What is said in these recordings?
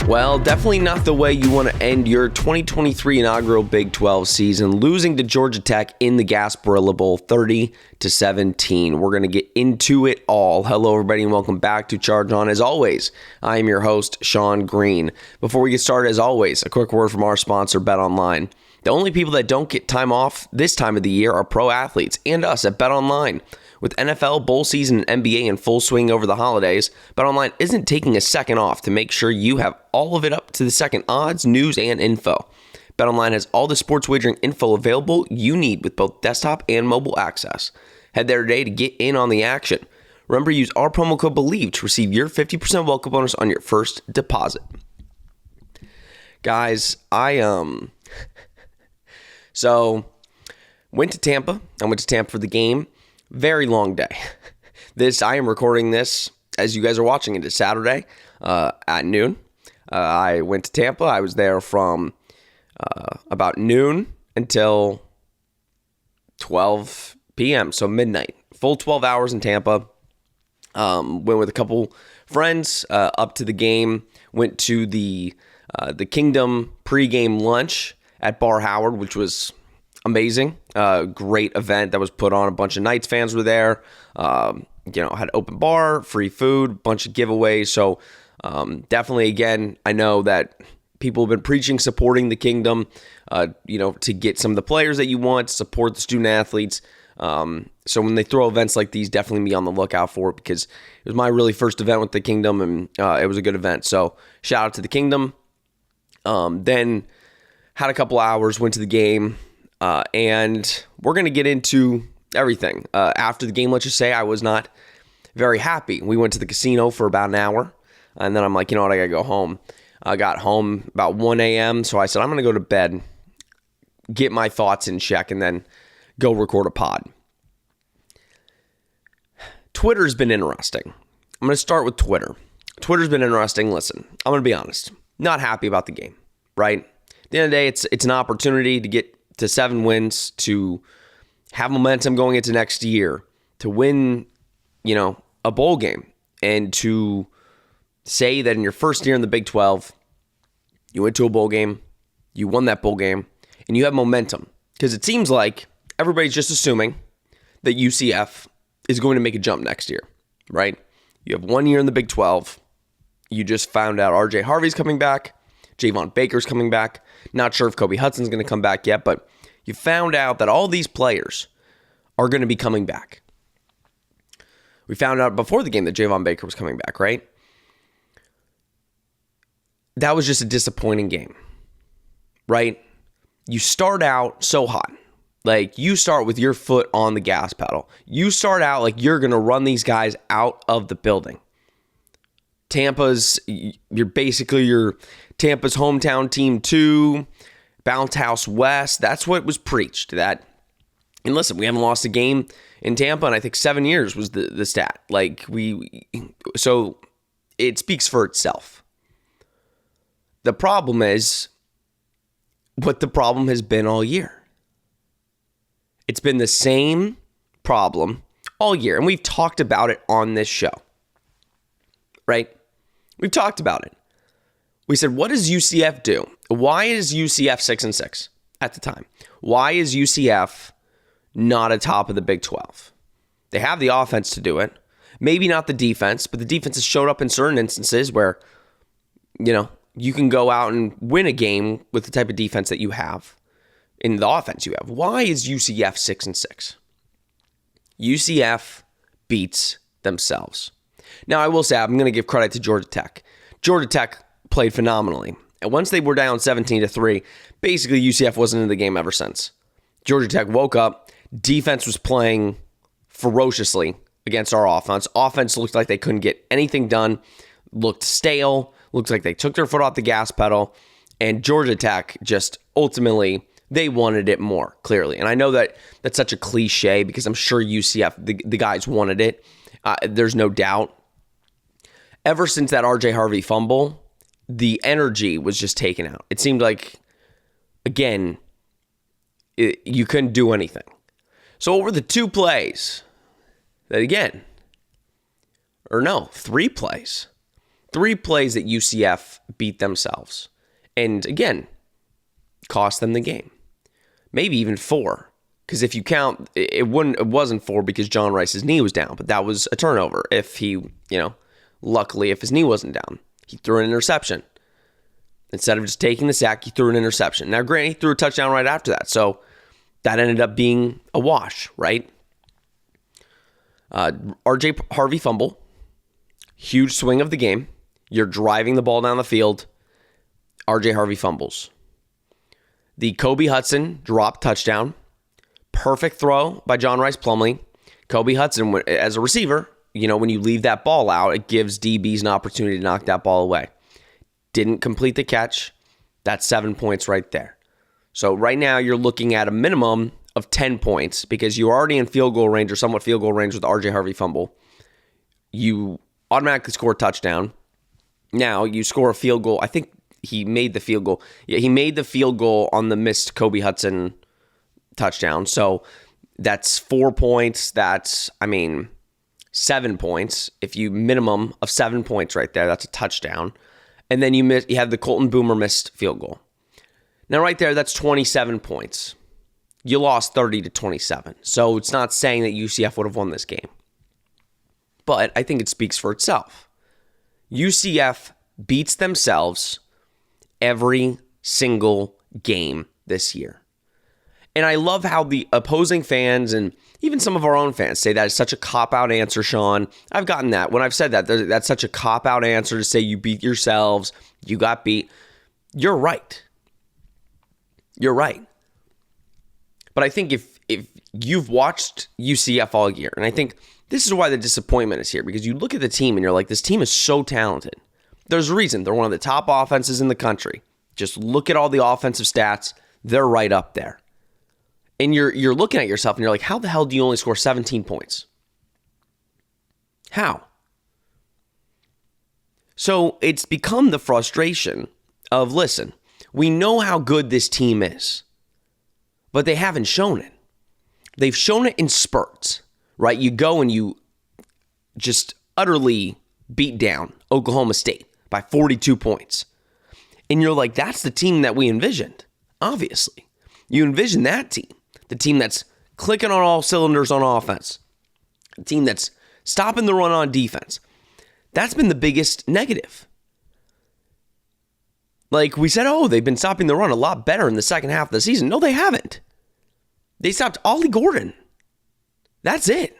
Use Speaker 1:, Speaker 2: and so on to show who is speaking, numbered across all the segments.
Speaker 1: Well, definitely not the way you want to end your 2023 inaugural Big 12 season, losing to Georgia Tech in the Gasparilla Bowl 30-17. We're going to get into it all. Hello, everybody, and welcome back to Charge On. As always, I am your host, Sean Green. Before we get started, as always, a quick word from our sponsor, BetOnline. The only people that don't get time off this time of the year are pro athletes and us at BetOnline. With NFL, bowl season, and NBA in full swing over the holidays, BetOnline isn't taking a second off to make sure you have all of it up to the second odds, news, and info. BetOnline has all the sports wagering info available you need with both desktop and mobile access. Head there today to get in on the action. Remember, use our promo code BELIEVE to receive your 50% welcome bonus on your first deposit. Guys, So, went to Tampa. I went to Tampa for the game. Very long day. I am recording this as you guys are watching it. It's Saturday at noon. I went to Tampa. I was there from about noon until 12 p.m., so midnight. Full 12 hours in Tampa. Went with a couple friends up to the game. Went to the Kingdom pregame lunch at Bar Howard, which was amazing. Great event that was put on. A bunch of Knights fans were there. Had open bar, free food, bunch of giveaways. So definitely, again, I know that people have been preaching supporting the Kingdom, to get some of the players that you want, support the student athletes. So when they throw events like these, definitely be on the lookout for it, because it was my really first event with the Kingdom, and it was a good event. So shout out to the Kingdom. Then had a couple hours, went to the game. And we're going to get into everything. After the game, let's just say I was not very happy. We went to the casino for about an hour, and then I'm like, you know what, I got to go home. I got home about 1 a.m., so I said, I'm going to go to bed, get my thoughts in check, and then go record a pod. Twitter's been interesting. I'm going to start with Twitter. Twitter's been interesting. Listen, I'm going to be honest. Not happy about the game, right? At the end of the day, it's an opportunity to get to 7 wins, to have momentum going into next year, to win, a bowl game, and to say that in your first year in the Big 12, you went to a bowl game, you won that bowl game, and you have momentum. Because it seems like everybody's just assuming that UCF is going to make a jump next year, right? You have 1 year in the Big 12. You just found out RJ Harvey's coming back. Javon Baker's coming back. Not sure if Kobe Hudson's going to come back yet, but you found out that all these players are going to be coming back. We found out before the game that Javon Baker was coming back, right? That was just a disappointing game, right? You start out so hot. Like, you start with your foot on the gas pedal. You start out like you're going to run these guys out of the building. Tampa's hometown team 2, Bounce House West. That's what was preached. And listen, we haven't lost a game in Tampa in I think 7 years was the stat. So it speaks for itself. The problem is what the problem has been all year. It's been the same problem all year, and we've talked about it on this show, right? We've talked about it. We said, what does UCF do? Why is UCF 6-6 at the time? Why is UCF not atop of the Big 12? They have the offense to do it. Maybe not the defense, but the defense has showed up in certain instances where, you can go out and win a game with the type of defense that you have in the offense you have. Why is UCF 6-6? UCF beats themselves. Now, I will say, I'm going to give credit to Georgia Tech. Georgia Tech played phenomenally. And once they were down 17-3, basically UCF wasn't in the game ever since. Georgia Tech woke up. Defense was playing ferociously against our offense. Offense looked like they couldn't get anything done. Looked stale. Looked like they took their foot off the gas pedal. And Georgia Tech just ultimately, they wanted it more, clearly. And I know that that's such a cliche because I'm sure UCF, the guys wanted it. There's no doubt. Ever since that RJ Harvey fumble, the energy was just taken out. It seemed like, again, you couldn't do anything. So over the 2 plays, that again, or no, 3 plays 3 plays that UCF beat themselves. And again, cost them the game. Maybe even 4. Because if you count, it wasn't 4 because John Rice's knee was down, but that was a turnover. If he, luckily, if his knee wasn't down, he threw an interception. Instead of just taking the sack, he threw an interception. Now, granted, he threw a touchdown right after that, so that ended up being a wash, right? RJ Harvey fumble, huge swing of the game. You're driving the ball down the field. RJ Harvey fumbles. The Kobe Hudson drop touchdown. Perfect throw by John Rice Plumlee. Kobe Hudson, as a receiver, when you leave that ball out, it gives DBs an opportunity to knock that ball away. Didn't complete the catch. That's 7 points right there. So right now you're looking at a minimum of 10 points because you're already in field goal range or somewhat field goal range with the RJ Harvey fumble. You automatically score a touchdown. Now you score a field goal. I think he made the field goal. Yeah, he made the field goal on the missed Kobe Hudson touchdown. So that's 4 points. That's, 7 points. If you minimum of 7 points right there, that's a touchdown. And then you have the Colton Boomer missed field goal. Now right there, that's 27 points. You lost 30-27. So it's not saying that UCF would have won this game. But I think it speaks for itself. UCF beats themselves every single game this year. And I love how the opposing fans and even some of our own fans say that is such a cop-out answer, Sean. I've gotten that. When I've said that, that's such a cop-out answer to say you beat yourselves, you got beat. You're right. You're right. But I think if you've watched UCF all year, and I think this is why the disappointment is here, because you look at the team and you're like, this team is so talented. There's a reason. They're one of the top offenses in the country. Just look at all the offensive stats. They're right up there. And you're looking at yourself and you're like, how the hell do you only score 17 points? How? So it's become the frustration of, listen, we know how good this team is, but they haven't shown it. They've shown it in spurts, right? You go and you just utterly beat down Oklahoma State by 42 points. And you're like, that's the team that we envisioned, obviously. You envision that team. The team that's clicking on all cylinders on offense. The team that's stopping the run on defense. That's been the biggest negative. Like we said, they've been stopping the run a lot better in the second half of the season. No, they haven't. They stopped Ollie Gordon. That's it.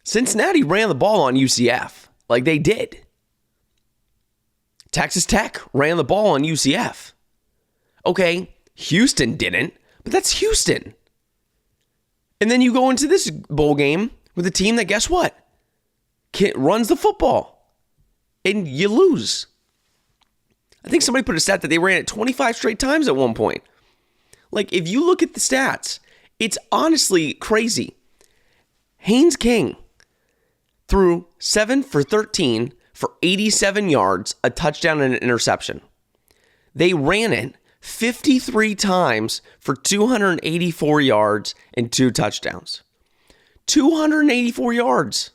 Speaker 1: Cincinnati ran the ball on UCF like they did. Texas Tech ran the ball on UCF. Okay, Houston didn't, but that's Houston. And then you go into this bowl game with a team that, guess what? Runs the football. And you lose. I think somebody put a stat that they ran it 25 straight times at one point. Like, if you look at the stats, it's honestly crazy. Haynes King threw 7 for 13 for 87 yards, a touchdown and an interception. They ran it 53 times for 284 yards and 2 touchdowns. 284 yards.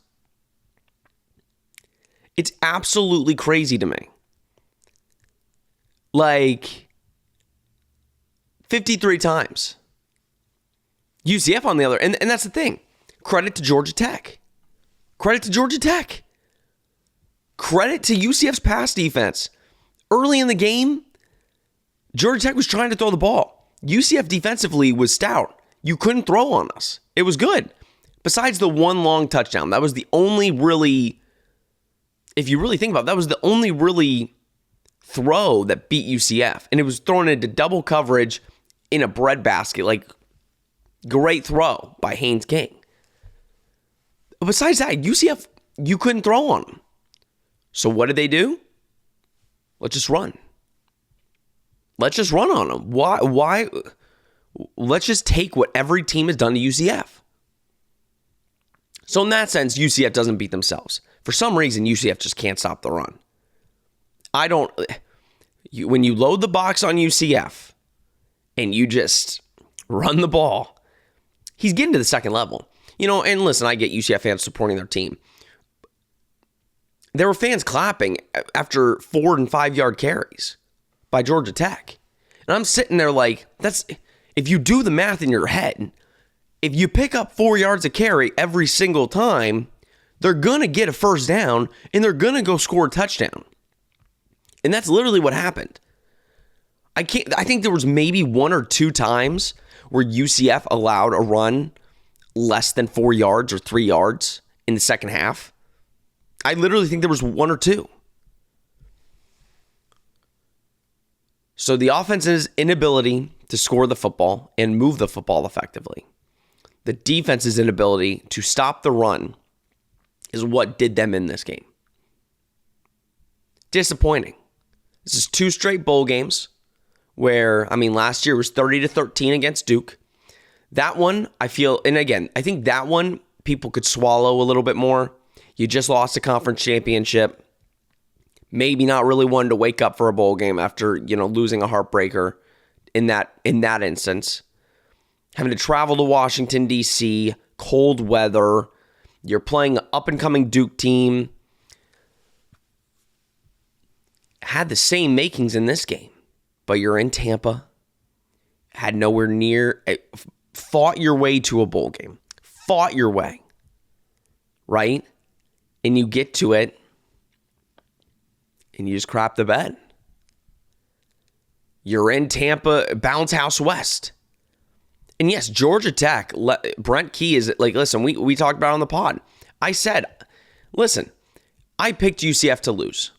Speaker 1: It's absolutely crazy to me. Like, 53 times. UCF on the other, and that's the thing. Credit to Georgia Tech. Credit to Georgia Tech. Credit to UCF's pass defense. Early in the game, Georgia Tech was trying to throw the ball. UCF defensively was stout. You couldn't throw on us. It was good. Besides the one long touchdown, that was the only really, if you really think about it, that was the only really throw that beat UCF. And it was thrown into double coverage in a breadbasket. Like, great throw by Haynes King. But besides that, UCF, you couldn't throw on them. So what did they do? Let's just run. Let's just run on them. Why? Let's just take what every team has done to UCF. So in that sense, UCF doesn't beat themselves. For some reason, UCF just can't stop the run. When you load the box on UCF and you just run the ball, he's getting to the second level. And listen, I get UCF fans supporting their team. there were fans clapping after 4 and 5 yard carries by Georgia Tech. And I'm sitting there like, if you do the math in your head, if you pick up 4 yards a carry every single time, they're going to get a first down and they're going to go score a touchdown. And that's literally what happened. I think there was maybe 1 or 2 times where UCF allowed a run less than 4 yards or 3 yards in the second half. I literally think there was 1 or 2. So the offense's inability to score the football and move the football effectively, the defense's inability to stop the run is what did them in this game. Disappointing. This is 2 straight bowl games where, last year was 30-13 against Duke. That one, I feel, and again, I think that one people could swallow a little bit more. You just lost a conference championship. Maybe not really wanting to wake up for a bowl game after, losing a heartbreaker in that instance. Having to travel to Washington, D.C., cold weather. You're playing an up-and-coming Duke team. Had the same makings in this game, but you're in Tampa. Had nowhere near, fought your way to a bowl game. Fought your way. Right? And you get to it, and you just crap the bed. You're in Tampa, Bounce House West. And yes, Georgia Tech, Brent Key is like, listen, we talked about it on the pod. I said, listen, I picked UCF to lose.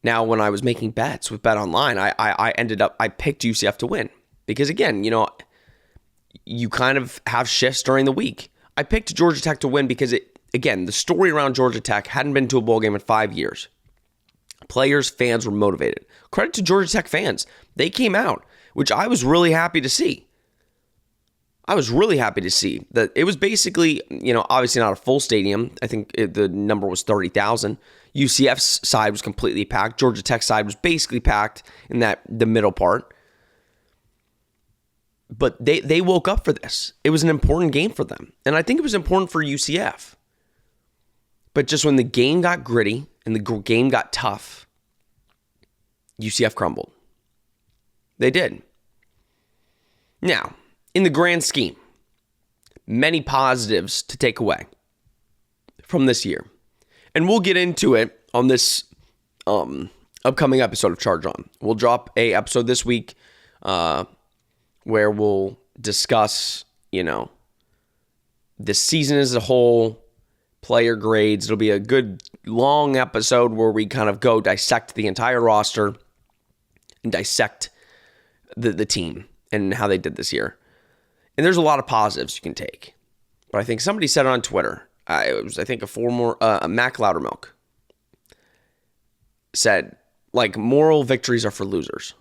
Speaker 1: Now, when I was making bets with Bet Online, I picked UCF to win. Because again, you kind of have shifts during the week. I picked Georgia Tech to win because the story around Georgia Tech hadn't been to a bowl game in 5 years. Players, fans were motivated. Credit to Georgia Tech fans. They came out, which I was really happy to see. I was really happy to see that it was basically, obviously not a full stadium. I think the number was 30,000. UCF's side was completely packed. Georgia Tech's side was basically packed in the middle part. But they woke up for this. It was an important game for them. And I think it was important for UCF. But just when the game got gritty and the game got tough, UCF crumbled. They did. Now, in the grand scheme, many positives to take away from this year. And we'll get into it on this upcoming episode of Charge On. We'll drop a episode this week where we'll discuss, the season as a whole, player grades. It'll be a good long episode where we kind of go dissect the entire roster and dissect the team and how they did this year. And there's a lot of positives you can take. But I think somebody said on Twitter, it was, Mac Loudermilk said, moral victories are for losers.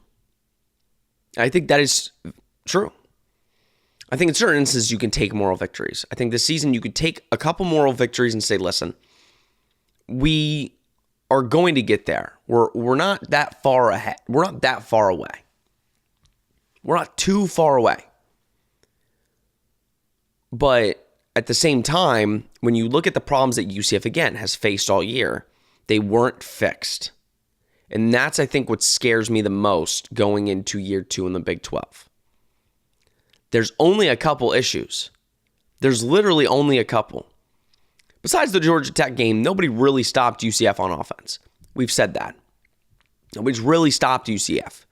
Speaker 1: I think that is true. I think in certain instances you can take moral victories. I think this season you could take a couple moral victories and say, listen, we are going to get there. We're not that far ahead. We're not that far away. We're not too far away. But at the same time, when you look at the problems that UCF, again, has faced all year, they weren't fixed. And that's, I think, what scares me the most going into year 2 in the Big 12. There's only a couple issues. There's literally only a couple. Besides the Georgia Tech game, nobody really stopped UCF on offense. We've said that. Nobody's really stopped UCF.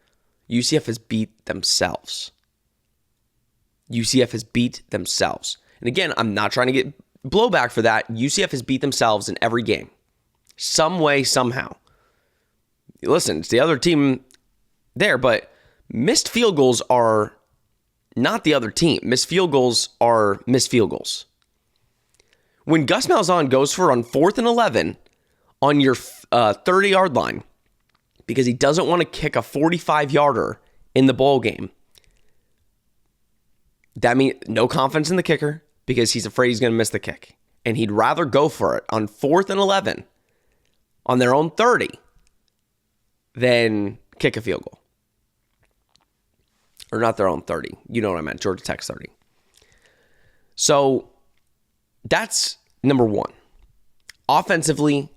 Speaker 1: UCF has beat themselves. UCF has beat themselves. And again, I'm not trying to get blowback for that. UCF has beat themselves in every game. Some way, somehow. Listen, it's the other team there, but missed field goals are not the other team. Missed field goals are missed field goals. When Gus Malzahn goes for on 4th and 11 on your 30-yard line because he doesn't want to kick a 45-yarder in the bowl game, that means no confidence in the kicker because he's afraid he's going to miss the kick. And he'd rather go for it on 4th and 11 on their own 30 than kick a field goal. Or not their own 30. You know what I meant. Georgia Tech's 30. So that's number one. Offensively,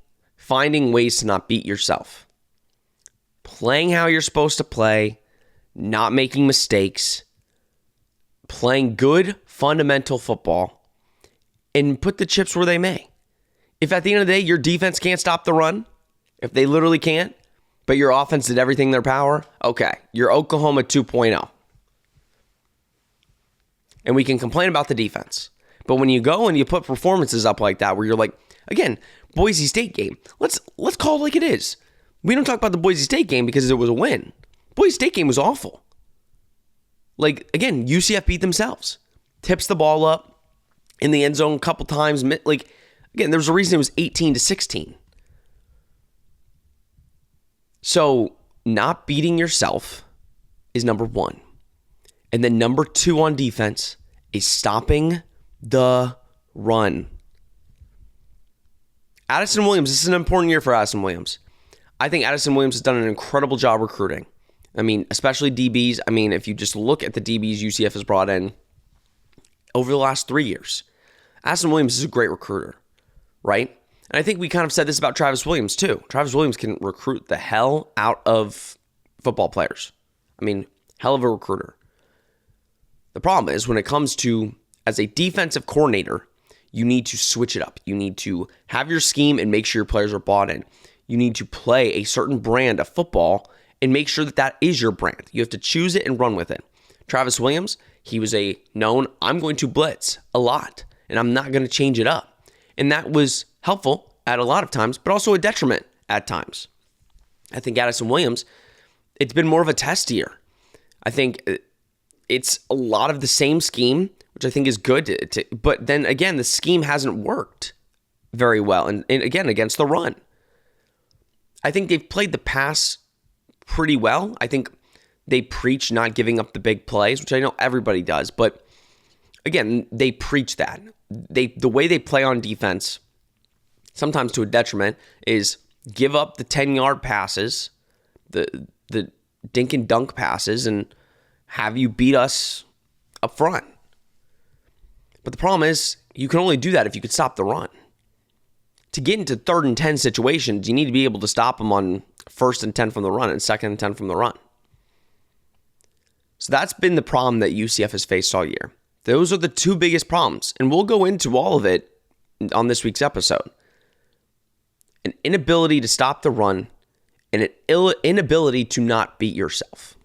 Speaker 1: finding ways to not beat yourself. Playing how you're supposed to play, not making mistakes, playing good fundamental football, and put the chips where they may. If at the end of the day your defense can't stop the run, if they literally can't, but your offense did everything in their power, okay, you're Oklahoma 2.0. And we can complain about the defense. But when you go and you put performances up like that, where you're like, again, Boise State game, let's call it like it is. We don't talk about the Boise State game because it was a win. Boise State game was awful. Like, again, UCF beat themselves. Tips the ball up in the end zone a couple times. Like, again, there was a reason it was 18-16. So, not beating yourself is number one. And then number two on defense is stopping the run. Addison Williams, this is an important year for Addison Williams. I think Addison Williams has done an incredible job recruiting. I mean, especially DBs. I mean, if you just look at the DBs UCF has brought in over the last 3 years, Addison Williams is a great recruiter, right? And I think we kind of said this about Travis Williams too. Travis Williams can recruit the hell out of football players. I mean, hell of a recruiter. The problem is when it comes to, as a defensive coordinator, you need to switch it up. You need to have your scheme and make sure your players are bought in. You need to play a certain brand of football and make sure that that is your brand. You have to choose it and run with it. Travis Williams, he was a known, I'm going to blitz a lot, and I'm not going to change it up. And that was helpful at a lot of times, but also a detriment at times. I think Addison Williams, it's been more of a test year. I think it's a lot of the same scheme, which I think is good. But then again, the scheme hasn't worked very well. And again, against the run. I think they've played the pass pretty well. I think they preach not giving up the big plays, which I know everybody does. But again, they preach that. The way they play on defense, sometimes to a detriment, is give up the 10-yard passes, the dink and dunk passes, and have you beat us up front. But the problem is, you can only do that if you could stop the run. To get into 3rd and 10 situations, you need to be able to stop them on 1st and 10 from the run and 2nd and 10 from the run. So that's been the problem that UCF has faced all year. Those are the two biggest problems, and we'll go into all of it on this week's episode. An inability to stop the run and an inability to not beat yourself.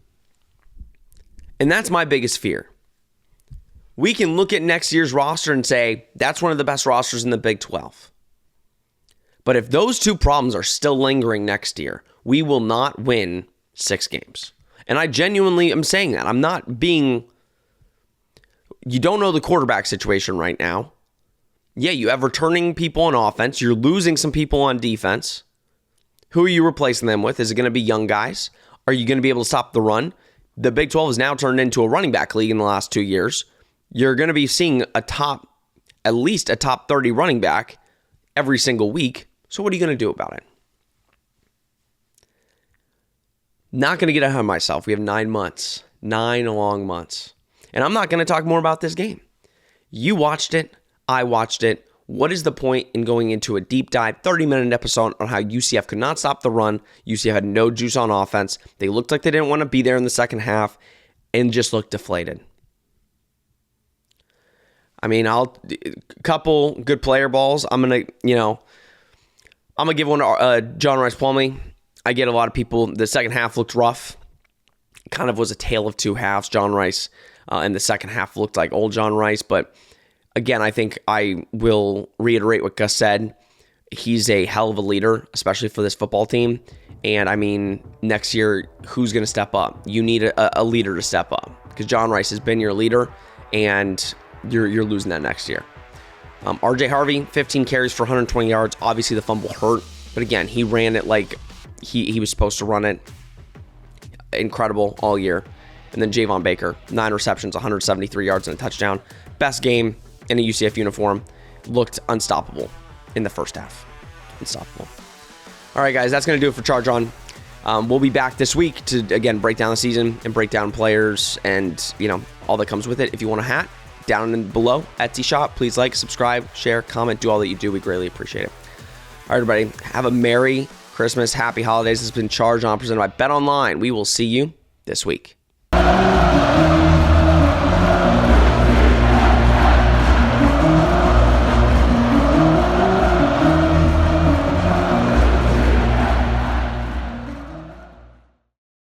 Speaker 1: And that's my biggest fear. We can look at next year's roster and say, that's one of the best rosters in the Big 12. But if those two problems are still lingering next year, we will not win 6 games. And I genuinely am saying that. I'm not being... You don't know the quarterback situation right now. Yeah, you have returning people on offense. You're losing some people on defense. Who are you replacing them with? Is it going to be young guys? Are you going to be able to stop the run? The Big 12 has now turned into a running back league in the last 2 years. You're going to be seeing at least a top 30 running back every single week. So what are you going to do about it? Not going to get ahead of myself. We have 9 months, 9 long months. And I'm not going to talk more about this game. You watched it. I watched it. What is the point in going into a deep dive 30-minute episode on how UCF could not stop the run? UCF had no juice on offense. They looked like they didn't want to be there in the second half and just looked deflated. I mean, a couple good player balls. I'm going to give one to John Rice Plumlee. I get a lot of people. The second half looked rough. Kind of was a tale of two halves. John Rice in the second half looked like old John Rice. But again, I think I will reiterate what Gus said. He's a hell of a leader, especially for this football team. And I mean, next year, who's going to step up? You need a leader to step up because John Rice has been your leader, and you're losing that next year. RJ Harvey, 15 carries for 120 yards. Obviously, the fumble hurt, but again, he ran it like he was supposed to run it. Incredible all year. And then Javon Baker, 9 receptions, 173 yards and a touchdown. Best game in a UCF uniform. Looked unstoppable in the first half. Unstoppable. All right, guys, that's going to do it for Charge On. We'll be back this week to, again, break down the season and break down players and, all that comes with it. If you want a hat, down and below, Etsy shop, please like, subscribe, share, comment, do all that you do. We greatly appreciate it. right, everybody, have a Merry Christmas, Happy Holidays. This has been Charge On, presented by Bet Online. We will see you this week.